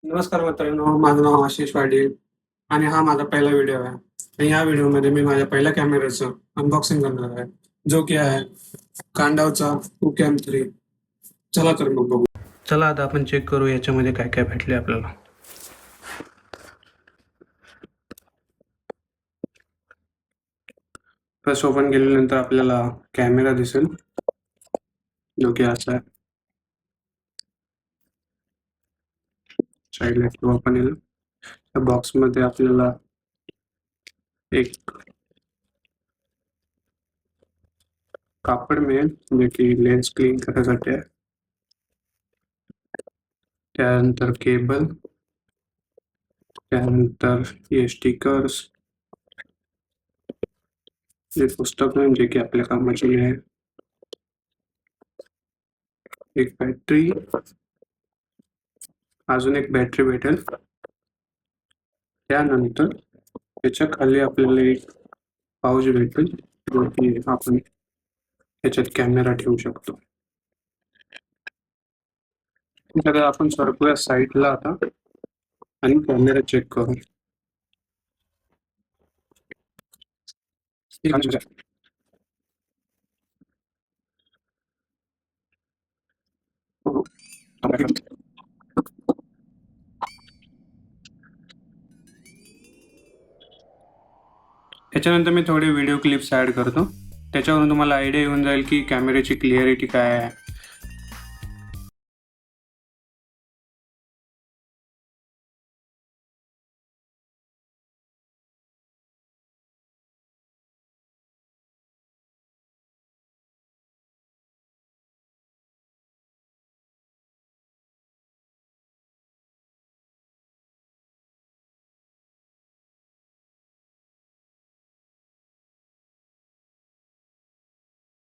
नमस्कार मित्रांनो, माझं नाव आशिष पाटील आणि हा माझा पहिला व्हिडिओ आहे. आणि या व्हिडिओमध्ये मी माझ्या पहिल्या कॅमेऱ्याचं अनबॉक्सिंग करणार आहे, जो की आहे कांडावचा UCAM 3. चला तर मग बघू. चला आता आपण चेक करू याच्यामध्ये काय काय भेटले आपल्याला. फर्स्ट ओपन केल्यानंतर आपल्याला कॅमेरा दिसेल, जो की असा आहे. साईडला एक ओपन येईल. त्या बॉक्समध्ये आपल्याला एक कापड मिळेल, जे की लेन्स क्लीन करण्यासाठी आहे. त्यानंतर केबल, त्यानंतर हे स्टिकर्स, हे पुस्तक जे की आपल्या कामाचे आहे. एक बॅटरी, अजून एक बॅटरी भेटेल. त्यानंतर त्याच्या खाली आपल्याला एक पाऊच भेटेल, जो की आपण त्याच्यात कॅमेरा ठेवू शकतो. तर आपण सरकूया साईडला आता आणि कॅमेरा चेक करू. त्याच्यानंतर मी थोडे व्हिडिओ क्लिप्स ॲड करतो. त्याच्यावरून तुम्हाला आयडिया येऊन जाईल की कॅमेऱ्याची क्लिअरिटी काय आहे,